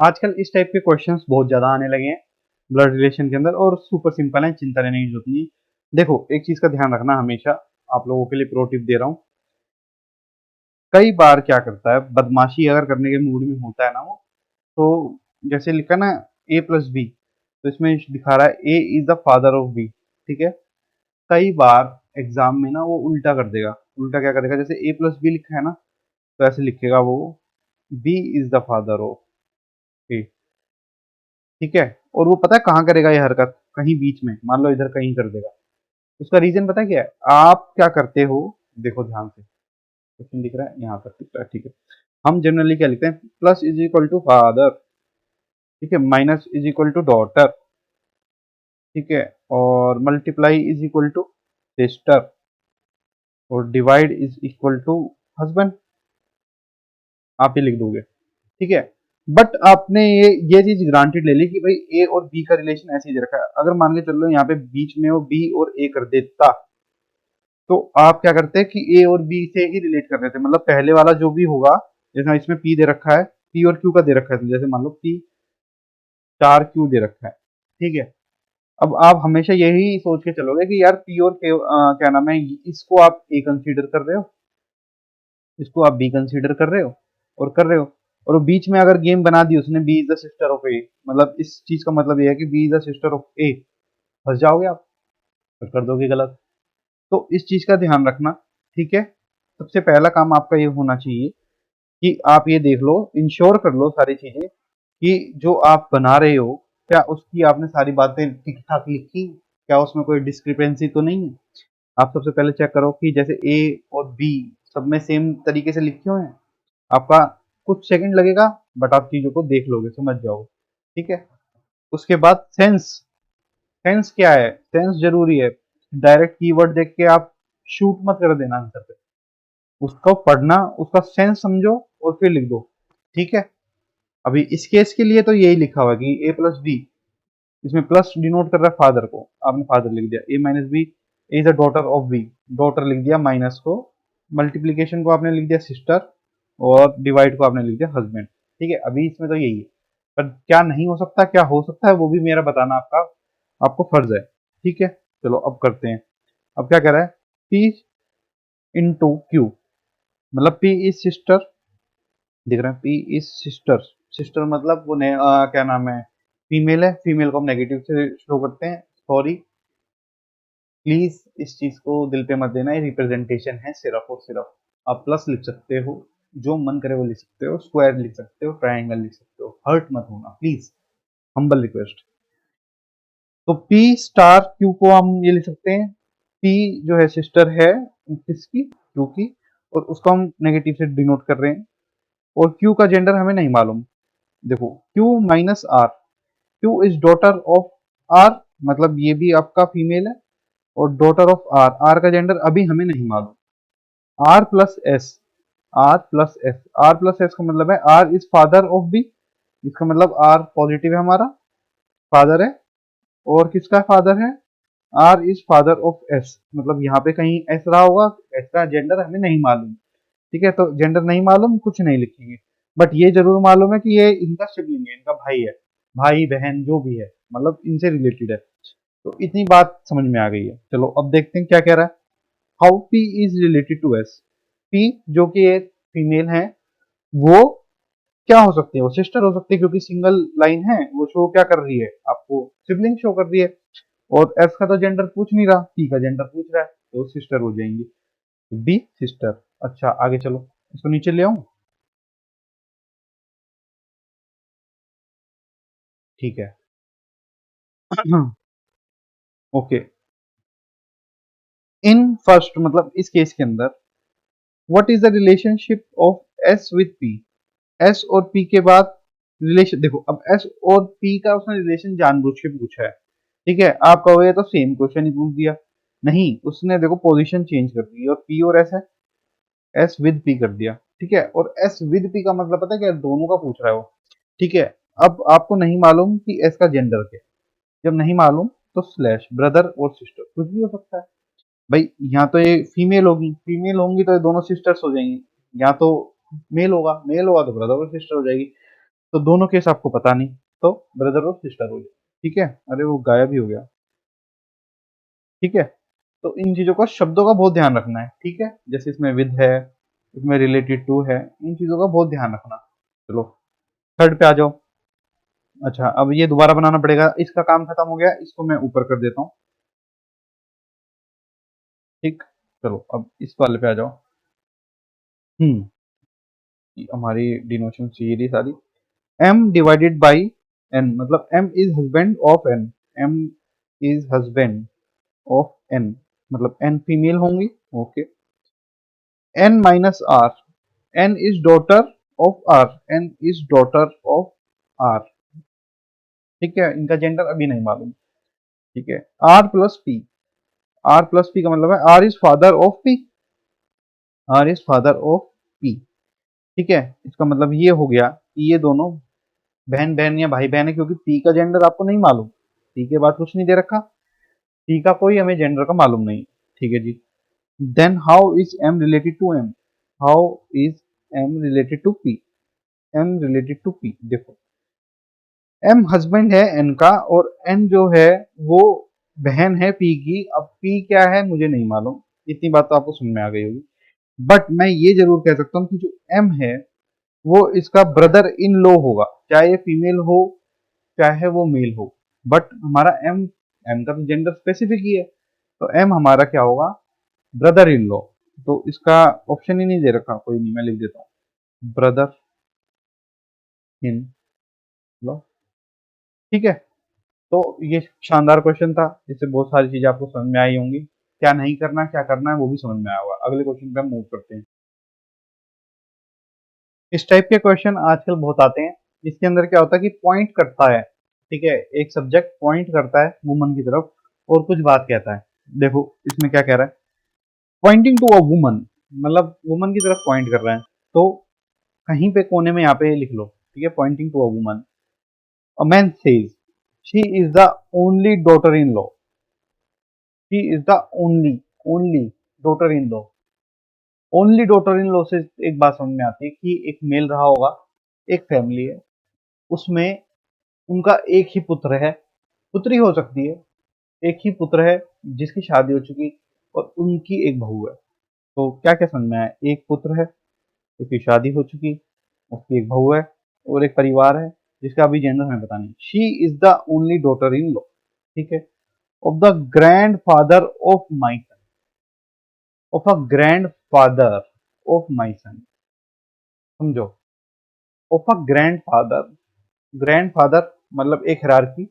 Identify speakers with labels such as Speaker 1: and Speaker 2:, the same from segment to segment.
Speaker 1: आजकल इस टाइप के क्वेश्चंस बहुत ज्यादा आने लगे हैं ब्लड रिलेशन के अंदर, और सुपर सिंपल है, चिंता लेने की जरूरत नहीं। देखो, एक चीज का ध्यान रखना हमेशा, आप लोगों के लिए प्रो टिप दे रहा हूँ। कई बार क्या करता है, बदमाशी अगर करने के मूड में होता है ना वो, तो जैसे लिखा ना ए प्लस बी, तो इसमें दिखा रहा है A is the father of B. ठीक है, कई बार एग्जाम में ना वो उल्टा कर देगा। उल्टा क्या करेगा, जैसे ए प्लस बी लिखा है ना, तो ऐसे लिखेगा वो B is the father of A. ठीक है, और वो पता है कहाँ करेगा ये हरकत, कहीं बीच में, मान लो इधर कहीं कर देगा। उसका रीजन पता है क्या है, आप क्या करते हो, देखो ध्यान से, क्वेश्चन दिख रहा है यहाँ पर, दिख रहा है, ठीक है। हम जनरली क्या लिखते हैं, plus is equal to father, ठीक है, minus is equal to daughter, ठीक है, और multiply is equal to sister, और divide is equal to husband. आप ये लिख दोगे, ठीक है। बट आपने ये चीज ग्रांटेड ले ली कि भाई ए और बी का रिलेशन ऐसे ही दे रखा है। अगर मान के चल लो यहाँ पे बीच में वो बी और ए कर देता, तो आप क्या करते हैं कि ए और बी से ही रिलेट कर देते, मतलब पहले वाला जो भी होगा, जैसे इसमें पी दे रखा है, पी और क्यू का दे रखा है, तो जैसे मान लो पी चार क्यू दे रखा है, ठीक है। अब आप हमेशा यही सोच के चलोगे कि यार पी और के क्या नाम है, इसको आप ए कंसीडर कर रहे हो, इसको आप बी कंसीडर कर रहे हो, और कर रहे हो, और वो बीच में अगर गेम बना दी उसने, B is the sister of A, मतलब इस चीज का मतलब ये है कि B is the sister of A, फंस जाओगे आप, फिर कर दोगे गलत। तो इस चीज का ध्यान रखना, ठीक है। सबसे पहला काम आपका ये होना चाहिए कि आप ये देख लो, इंश्योर कर लो सारी चीजें, कि जो आप बना रहे हो, क्या उसकी आपने सारी बातें ठीक ठाक लिखी, क्या उसमें कोई डिस्क्रिपेंसी तो नहीं है। आप सबसे पहले चेक करो कि जैसे ए और बी सब में सेम तरीके से लिखे हुए हैं। आपका कुछ सेकंड लगेगा, बट आप चीजों को देख लोगे, समझ जाओगे, ठीक है। उसके बाद सेंस, सेंस क्या है, सेंस जरूरी है। डायरेक्ट कीवर्ड देख के आप शूट मत कर देना आंसर पे, उसको पढ़ना, उसका सेंस समझो, और फिर लिख दो, ठीक है। अभी इस केस के लिए तो यही लिखा हुआ है कि ए प्लस बी, इसमें प्लस डिनोट कर रहा है फादर को, आपने फादर लिख दिया, A minus B is a daughter of B, daughter लिख दिया, माइनस को, मल्टीप्लीकेशन को आपने लिख दिया सिस्टर, और डिवाइड को आपने लिख दिया हस्बैंड, ठीक है। अभी इसमें तो यही है, पर क्या नहीं हो सकता, क्या हो सकता है, वो भी मेरा बताना आपका, आपको फर्ज है, ठीक है। चलो अब करते हैं। अब क्या कह रहा है, पी इंटू क्यू, मतलब पी इज सिस्टर, दिख रहा है, पी इज सिस्टर, सिस्टर मतलब वो क्या नाम है, फीमेल है, फीमेल को हम नेगेटिव से शो करते हैं, सॉरी, प्लीज इस चीज को दिल पे मत देना, ये रिप्रेजेंटेशन है सिर्फ और सिर्फ। आप प्लस लिख सकते हो, जो मन करे वो लिख सकते हो, स्क्वायर लिख सकते हो, ट्रायंगल लिख सकते हो, हर्ट मत होना प्लीज, हम्बल रिक्वेस्ट। तो पी स्टार क्यू को हम ये लिख सकते हैं, पी जो है सिस्टर है किसकी, क्यू की, और उसको हम नेगेटिव से डिनोट कर रहे हैं, और क्यू का जेंडर हमें नहीं मालूम। देखो, Q minus R, Q is daughter of R, मतलब ये भी आपका फीमेल है, और डॉटर ऑफ आर, आर का जेंडर अभी हमें नहीं मालूम। R plus S, R plus S, R plus S का मतलब है R is father of B, इसका मतलब आर पॉजिटिव है, हमारा फादर है, और किसका फादर है, R is father of S, मतलब यहाँ पे कहीं एस रहा होगा, एस का जेंडर हमें नहीं मालूम, ठीक है। तो जेंडर नहीं मालूम, कुछ नहीं लिखेंगे, बट ये जरूर मालूम है कि ये इनका सिबलिंग है, इनका भाई है, भाई बहन जो भी है, मतलब इनसे रिलेटेड है। तो इतनी बात समझ में आ गई है। चलो अब देखते हैं क्या कह रहा है, how P is related to S. P जो कि एक फीमेल है, वो क्या हो सकती है, वो सिस्टर हो सकती है, क्योंकि सिंगल लाइन है, वो शो क्या कर रही है आपको, सिबलिंग शो कर रही है। और एस का तो जेंडर पूछ नहीं रहा, पी का जेंडर पूछ रहा है, तो सिस्टर हो जाएंगी, बी सिस्टर। अच्छा आगे चलो, इसको नीचे ले आऊं, ठीक है। ओके, इन फर्स्ट मतलब इस केस के अंदर, what is the relationship of S with P, S और पी के बाद रिलेशन, देखो अब एस और पी का उसने रिलेशन जानबूझ के पूछा है, ठीक है। आप कहोगे तो सेम क्वेश्चन ही पूछ दिया, नहीं, उसने देखो पोजीशन चेंज कर दी, और पी और एस है, एस विद पी कर दिया, ठीक है। और एस विद पी का मतलब पता है क्या, दोनों का पूछ रहा है वो, ठीक है। अब आपको नहीं मालूम कि एस का जेंडर क्या है, जब नहीं मालूम तो स्लैश, ब्रदर और सिस्टर कुछ भी हो सकता है भाई। यहाँ तो ये फीमेल होगी, फीमेल होंगी तो ये दोनों सिस्टर्स हो जाएंगी, यहाँ तो मेल होगा, मेल होगा तो ब्रदर और सिस्टर हो जाएगी। तो दोनों केस आपको पता नहीं, तो ब्रदर और सिस्टर हो गया। ठीक है, अरे वो गायब ही हो गया। ठीक है, तो इन चीजों का, शब्दों का बहुत ध्यान रखना है। ठीक है, जैसे इसमें विद है, इसमें रिलेटेड टू है, इन चीजों का बहुत ध्यान रखना। चलो थर्ड पे आ जाओ। अच्छा, अब ये दोबारा बनाना पड़ेगा, इसका काम खत्म हो गया, इसको मैं ऊपर कर देता हूँ। ठीक, चलो अब इस वाले पे आ जाओ। हम्म, हमारी डिनोशन चाहिए थी सारी। m डिवाइडेड बाई n, मतलब m is husband of n, m is husband of n, मतलब n फीमेल होंगी। Okay, n minus r, n is daughter of r, n is daughter of r। ठीक है, इनका जेंडर अभी नहीं मालूम। ठीक है, r plus p, r plus p का मतलब है r is father of p, r is father of p। ठीक है, इसका मतलब ये हो गया कि ये दोनों बहन बहन या भाई बहन है, क्योंकि p का जेंडर आपको नहीं मालूम, p के बाद कुछ नहीं दे रखा, p का कोई हमें जेंडर का मालूम नहीं। ठीक है जी, then how is m related to m, how is m related to p, m related to p। देखो m हस्बैंड है n का, और n जो है वो बहन है p की। अब p क्या है मुझे नहीं मालूम, इतनी बात तो आपको समझ में आ गई होगी। बट मैं ये जरूर कह सकता हूँ कि जो m है वो इसका ब्रदर इन लॉ होगा, चाहे ये फीमेल हो चाहे वो मेल हो। बट हमारा m, m का तो जेंडर स्पेसिफिक ही है, तो m हमारा क्या होगा, ब्रदर इन लॉ। तो इसका ऑप्शन ही नहीं दे रखा, कोई नहीं, मैं लिख देता हूँ ब्रदर इन लॉ। ठीक है, तो ये शानदार क्वेश्चन था, इससे बहुत सारी चीजें आपको समझ में आई होंगी, क्या नहीं करना क्या करना है वो भी समझ में आया होगा। अगले क्वेश्चन पे हम मूव करते हैं। इस टाइप के क्वेश्चन आजकल बहुत आते हैं। इसके अंदर क्या होता है कि पॉइंट करता है, ठीक है, एक सब्जेक्ट पॉइंट करता है वुमन की तरफ और कुछ बात कहता है। देखो इसमें क्या कह रहा है, पॉइंटिंग टू अ वुमन, मतलब वुमन की तरफ पॉइंट कर रहा है। तो कहीं पे कोने में यहाँ पे लिख लो, ठीक है, pointing to a woman, a man says she is the only daughter in law, she is the only, only daughter in law. Only daughter in law से एक बात समझ में आती है कि एक मेल रहा होगा, एक फैमिली है, उसमें उनका एक ही पुत्र है, पुत्री हो सकती है, एक ही पुत्र है जिसकी शादी हो चुकी, और उनकी एक बहू है। तो क्या क्या समझ में आया, एक पुत्र है, उसकी शादी हो चुकी, उसकी एक बहू है, और एक परिवार है जिसका अभी जेंडर हमें पता नहीं। She is the only daughter in law, ठीक है, of the grand father of my son, of a grand father of my son. समझो, of a grand father, grand father मतलब एक hierarchy,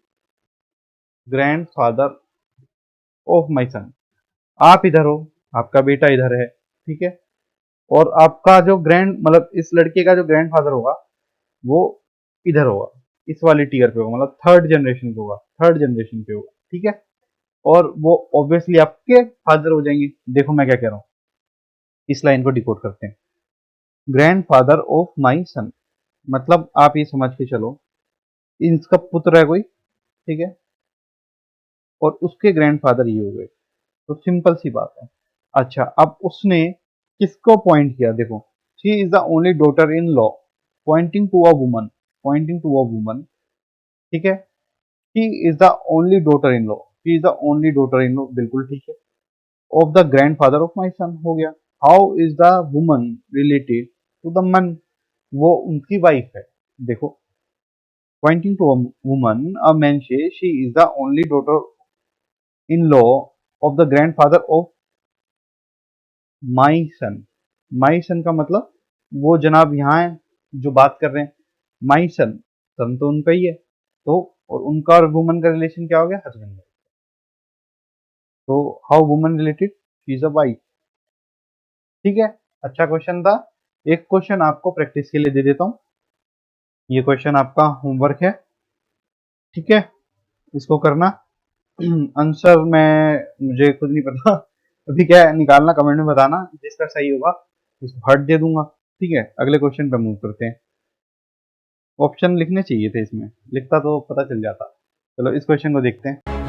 Speaker 1: grand father of my son. आप इधर हो, आपका बेटा इधर है, ठीक है, और आपका जो ग्रैंड, मतलब इस लड़के का जो ग्रैंड फादर होगा वो इधर होगा, इस वाली टीयर पे होगा, मतलब थर्ड जनरेशन पे होगा, थर्ड जनरेशन पे होगा। ठीक है, और वो ऑब्वियसली आपके फादर हो जाएंगे। देखो मैं क्या कह रहा हूँ, इस लाइन को डिकोड करते हैं। ग्रैंड फादर ऑफ माई सन, मतलब आप ये समझ के चलो, इसका पुत्र है कोई, ठीक है, और उसके ग्रैंडफादर ये हो गए, तो सिंपल सी बात है। अच्छा, अब उसने किसको पॉइंट किया, देखो, she is the only daughter in law, pointing to a woman, pointing to a woman. ठीक है, she is the only daughter in law, she is the only daughter in law, बिल्कुल ठीक है, of the grand father of my son हो गया। How is the woman related to the man, वो उनकी wife है। देखो, pointing to a woman, a man says she is the only daughter-in-law of the grandfather of my son. My son का मतलब वो जनाब यहाँ है जो बात कर रहे हैं, my son, सन तो उनका ही है, तो और उनका और वुमन का रिलेशन क्या हो गया, हस्बैंड। तो how woman related, she is a wife. ठीक है, अच्छा क्वेश्चन था। एक क्वेश्चन आपको प्रैक्टिस के लिए दे देता हूँ, ये क्वेश्चन आपका होमवर्क है, ठीक है, इसको करना। आंसर मैं, मुझे खुद नहीं पता, अभी क्या है निकालना, कमेंट में बताना, जिसका सही होगा उसको हार्ट दे दूंगा। ठीक है, अगले क्वेश्चन पे मूव करते हैं। ऑप्शन लिखने चाहिए थे इसमें, लिखता तो पता चल जाता। चलो इस क्वेश्चन को देखते हैं।